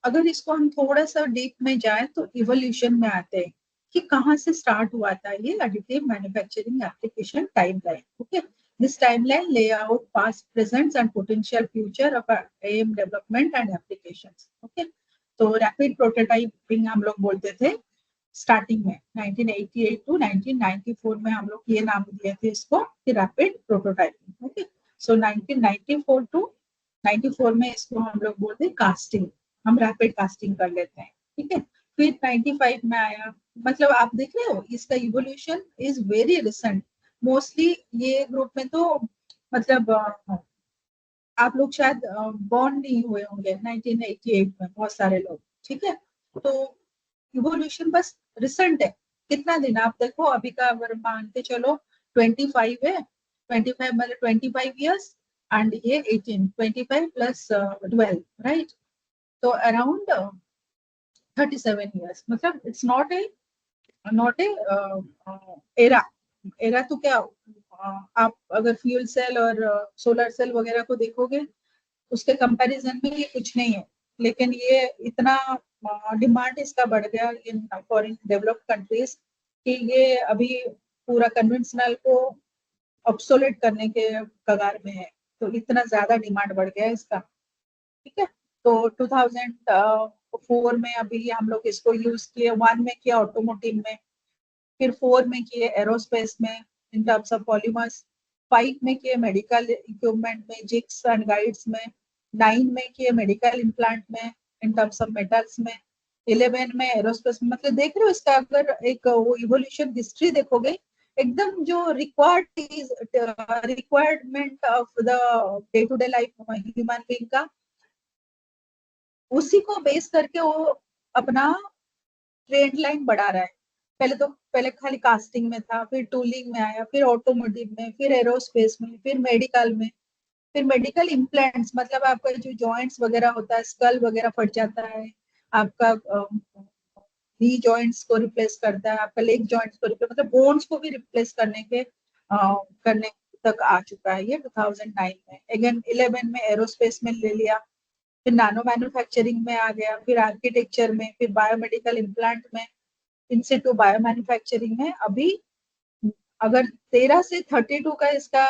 अगर इसको हम थोड़ा सा डीप में जाए तो इवोल्यूशन में आते हैं कि कहाँ से स्टार्ट हुआ था ये additive manufacturing application timeline. Okay, this timeline lay out past, present and potential future of AM development and applications. Okay, तो रैपिड प्रोटोटाइपिंग हम लोग बोलते थे स्टार्टिंग में 1988 टू 1994 में हम लोग ये नाम दिए थे इसको कि rapid prototyping. Okay, so 1994 to 94 में इसको हम लोग बोलते हैं कास्टिंग. हम रैपिड कास्टिंग कर लेते हैं. ठीक है, फिर 95 में आया. मतलब आप देख रहे हो इसका evolution is very recent. Mostly ये ग्रुप में तो मतलब आप लोग शायद बॉर्न नहीं हुए होंगे 1988 में, बहुत सारे लोग. ठीक है, तो इवोल्यूशन बस रिसेंट है. कितना दिन आप देखो अभी का अगर मान के चलो 25 है, 25 मतलब 25 ईयर्स एंड ये 18, 25 प्लस 12, राइट? तो अराउंड 37 ईयर्स. मतलब it's not a era. Era तो क्या, आप अगर फ्यूल सेल और सोलर सेल वगैरह को देखोगे उसके कंपैरिजन में ये कुछ नहीं है. लेकिन ये इतना डिमांड इसका बढ़ गया इन फॉरेन डेवलप्ड कंट्रीज कि ये अभी पूरा कन्वेंशनल को ऑब्सोलेट करने के कगार में है. तो इतना ज्यादा डिमांड बढ़ गया इसका. ठीक है, तो 2004 में अभी हम लोग इसको यूज किए, 1 में किया ऑटोमोटिव में, फिर 4 में किए एरोस्पेस में इन टर्म्स ऑफ पॉलीमर्स, 5 में किए मेडिकल इक्विपमेंट में जिग्स एंड गाइड्स में, 9 में किए मेडिकल इम्प्लांट में इन टर्म्स ऑफ मेटल्स में, 11 में एरोस्पेस में. मतलब देख रहे हो इसका अगर एक वो इवोल्यूशन हिस्ट्री देखोगे एकदम जो requirement of the day to day life human being का, उसी को बेस करके वो अपना ट्रेंड लाइन बढ़ा रहा है. पहले खाली कास्टिंग में था, फिर टूलिंग में आया, फिर ऑटोमोटिव में, फिर एरोस्पेस में, फिर मेडिकल में, फिर मेडिकल इम्प्लांट्स. मतलब आपका जो जॉइंट्स वगैरह होता है, स्कल वगैरह फट जाता है, आपका नी जॉइंट्स को रिप्लेस करता है, आपका लेग जॉइंट्स को रिप्लेस, मतलब बोन्स को भी रिप्लेस करने तक आ चुका है ये 2009 में. अगेन 11 में एरोस्पेस में ले लिया, फिर नानो मैन्युफैक्चरिंग में आ गया, फिर आर्किटेक्चर में, फिर बायोमेडिकल इम्प्लांट में, इनसिटू बायो मैन्युफैक्चरिंग में. अभी अगर 13 से 32 का इसका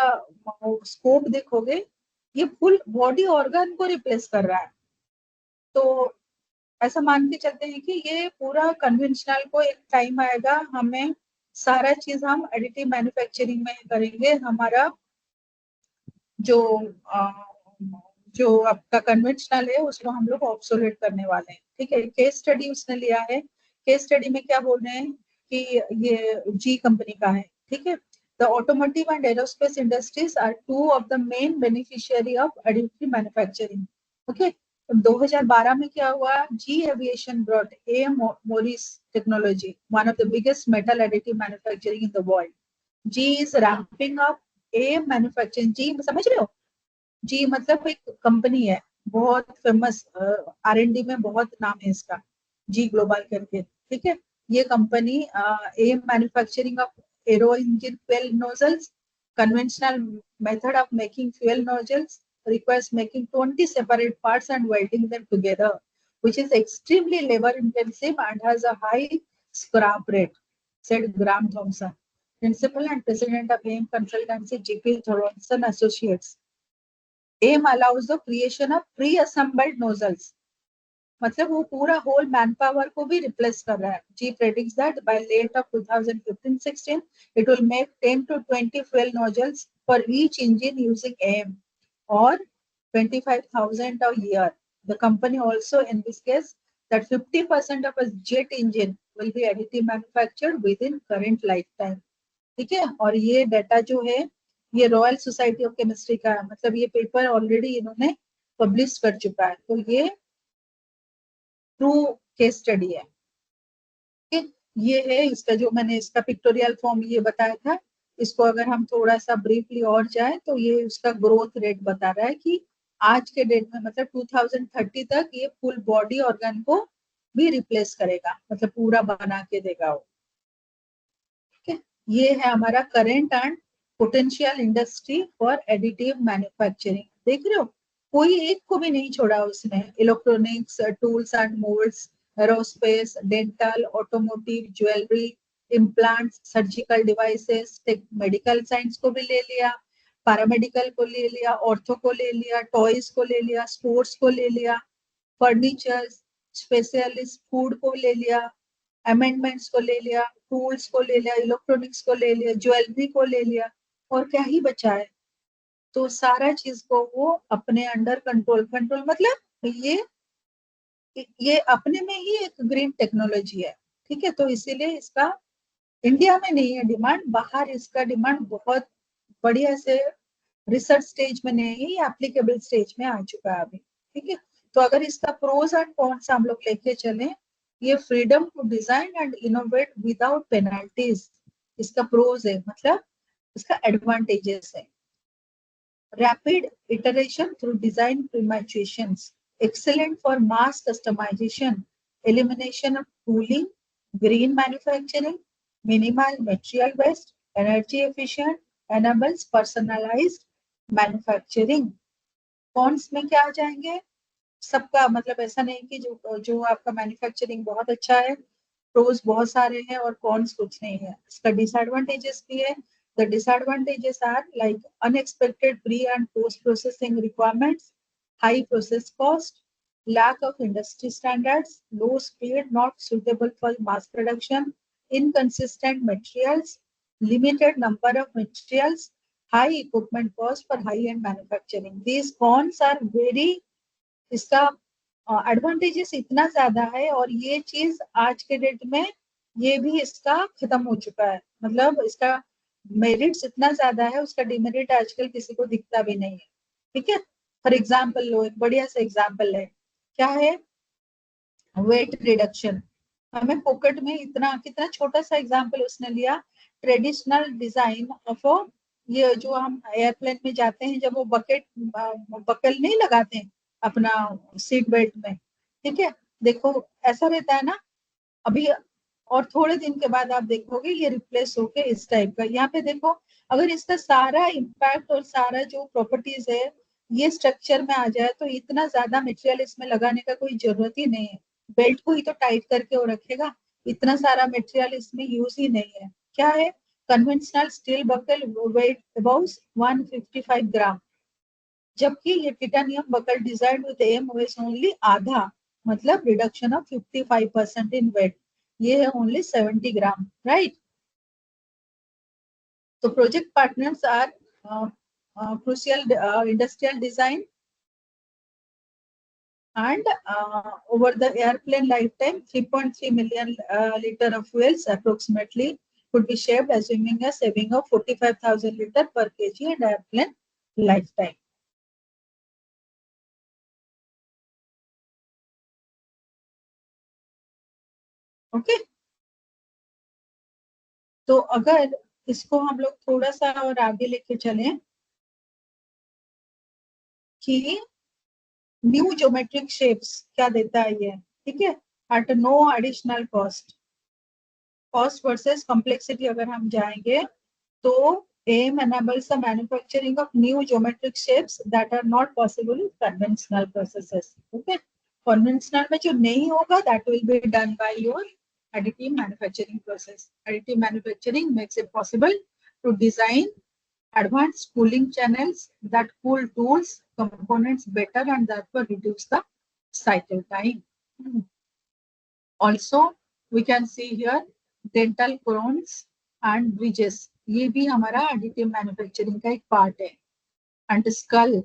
स्कोप देखोगे, ये फुल बॉडी ऑर्गन को रिप्लेस कर रहा है. तो ऐसा मान के चलते हैं कि ये पूरा कन्वेंशनल को एक टाइम आएगा हमें सारा चीज हम एडिटिव मैन्युफैक्चरिंग में करेंगे. हमारा जो जो आपका कन्वेंशनल है उसको हम लोग ऑब्सोलेट करने वाले हैं. ठीक है, केस स्टडी उसने लिया है. केस स्टडी में क्या बोल रहे हैं कि ये जी कंपनी का है. ठीक है, the automotive and aerospace industries are two of the main beneficiary of additive manufacturing. Okay, 2012 में क्या हुआ, GE aviation brought AM Morris technology, one of the biggest metal additive manufacturing in the world. GE is ramping up AM manufacturing. जी समझ रहे हो, जी मतलब एक company है बहुत फेमस, R&D में बहुत नाम है इसका, जी ग्लोबल करके. ठीक है, ये company am manufacturing of aero engine fuel nozzles, conventional method of making fuel nozzles requires making 20 separate parts and welding them together, which is extremely labor intensive and has a high scrap rate, said Graham Thompson, principal and president of AIM Consultancy, GP Thompson Associates. AIM allows the creation of pre-assembled nozzles. मतलब वो पूरा whole man power को भी replace कर रहा है. G predicts that by late of 2015-16 it will make 10 to 20 fuel nozzles for each engine using AIM, or 25,000 a year. The company also envisages that 50% of a jet engine will be additive manufactured within current lifetime. ठीक है, और ये data जो है ये royal society of chemistry का है. मतलब ये पेपर ऑलरेडी इन्होंने पब्लिश कर चुका है. तो ये ट्रू केस स्टडी है. ये है इसका जो मैंने इसका पिक्टोरियल फॉर्म ये बताया था. इसको अगर हम थोड़ा सा ब्रीफली और जाए तो ये उसका ग्रोथ रेट बता रहा है कि आज के डेट में मतलब 2030 तक ये फुल बॉडी ऑर्गन को भी रिप्लेस करेगा, मतलब पूरा बना के देगा वो. ठीक है, ये है हमारा current and potential industry for additive manufacturing. देख रहे हो कोई एक को भी नहीं छोड़ा उसने। Electronics, tools and moulds, aerospace, dental, automotive, jewellery, implants, surgical devices, medical science को भी ले लिया, पैरामेडिकल को ले लिया, ऑर्थो को ले लिया, टॉयज को ले लिया, स्पोर्ट्स को ले लिया, फर्नीचर, स्पेशलिस्ट फूड को ले लिया, अमेंडमेंट्स को ले लिया, टूल्स को ले लिया, इलेक्ट्रॉनिक्स को ले लिया, ज्वेलरी को ले लिया, और क्या ही बचा है। तो सारा चीज को वो अपने अंडर कंट्रोल, कंट्रोल मतलब ये अपने में ही एक ग्रीन टेक्नोलॉजी है। ठीक है, तो इसीलिए इसका इंडिया में नहीं है डिमांड, बाहर इसका डिमांड बहुत बढ़िया से रिसर्च स्टेज में नहीं है, एप्लीकेबल स्टेज में आ चुका है अभी। ठीक है, तो अगर इसका प्रोज एंड कॉन्स हम लोग लेके चले, ये freedom to design and innovate without penalties इसका प्रोज है, मतलब इसका एडवांटेजेस है। Rapid iteration through design prematuations, excellent for mass customization, elimination of tooling, green manufacturing, minimal material waste, energy efficient, enables personalized manufacturing. Cons में क्या आ जाएंगे? सबका मतलब ऐसा नहीं कि जो जो आपका मैन्युफैक्चरिंग बहुत अच्छा है, प्रोज बहुत सारे हैं और कॉन्स कुछ नहीं है। इसका डिसएडवांटेजेस भी है। The disadvantages are like unexpected pre and post processing requirements, high process cost, lack of industry standards, low speed not suitable for mass production, inconsistent materials, limited number of materials, high equipment cost for high end manufacturing. These cons are very, इसका advantages इतना ज्यादा है, और ये चीज आज के date में ये भी इसका खत्म हो चुका है। मतलब इसका मेरिट्स इतना ज्यादा है, उसका डिमेरिट आजकल किसी को दिखता भी नहीं है। ठीक है, फॉर एग्जाम्पल लो, एक बढ़िया सा एग्जाम्पल है, क्या है? Weight reduction. हमें पॉकेट में इतना, कितना छोटा सा एग्जाम्पल उसने लिया, ट्रेडिशनल डिजाइन ऑफ, ये जो हम एयरप्लेन में जाते हैं जब वो बकेट बकल नहीं लगाते हैं अपना सीट बेल्ट में, ठीक है, देखो ऐसा रहता है ना अभी, और थोड़े दिन के बाद आप देखोगे ये रिप्लेस होके इस टाइप का। यहाँ पे देखो, अगर इसका सारा इम्पैक्ट और सारा जो प्रॉपर्टीज है ये स्ट्रक्चर में आ जाए, तो इतना ज्यादा मटेरियल इसमें लगाने का कोई जरूरत ही नहीं है। बेल्ट को ही तो टाइट करके वो रखेगा, इतना सारा मटेरियल इसमें यूज ही नहीं है। क्या है? Conventional steel buckle weight about 155 gram, जबकि ये titanium buckle design with am weighs only आधा, मतलब रिडक्शन ऑफ 55% इन वेट, ये है ओनली 70 ग्राम, राइट। तो project partners are crucial industrial design, and over the airplane lifetime 3.3 million liter of fuels approximately could be saved, assuming a saving of 45,000 liter per kg and airplane lifetime. Okay, तो अगर इसको हम लोग थोड़ा सा और आगे लेके चलें कि न्यू ज्योमेट्रिक शेप्स क्या देता है ये, ठीक है, at no additional cost, cost versus complexity अगर हम जाएंगे, तो AIM enables the manufacturing of new geometric shapes that are not possible with conventional processes. Okay, conventional में जो नहीं होगा that will be done by your additive manufacturing process. Additive manufacturing makes it possible to design advanced cooling channels that cool tools, components better and therefore reduce the cycle time. Also, we can see here dental crowns and bridges. ये भी हमारा additive manufacturing का एक part है. And school,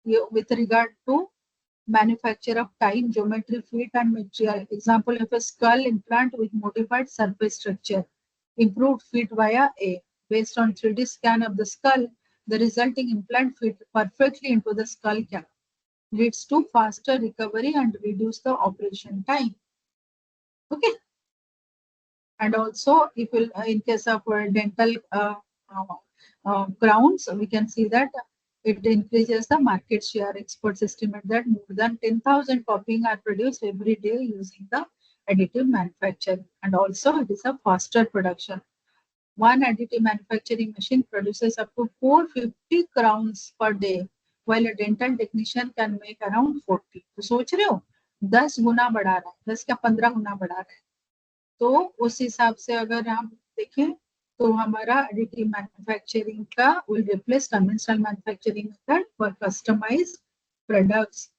ये with regard to manufacture of time, geometry, fit and material. Example of a skull implant with modified surface structure, improved fit via A. Based on 3D scan of the skull, the resulting implant fit perfectly into the skull cap, leads to faster recovery and reduce the operation time. Okay. And also, if will in case of dental crowns, we can see that it increases the market share. Experts estimate that more than 10,000 copying are produced every day using the additive manufacturing, and also it is a faster production. One additive manufacturing machine produces up to 450 crowns per day, while a dental technician can make around 40। तो सोच रहे हो 10 गुना बढ़ा रहा है, 10 क्या 15 गुना बढ़ा रहा है। तो उस हिसाब से अगर हम देखें तो हमारा एडिटिव मैन्युफैक्चरिंग का will replace conventional manufacturing method for customised products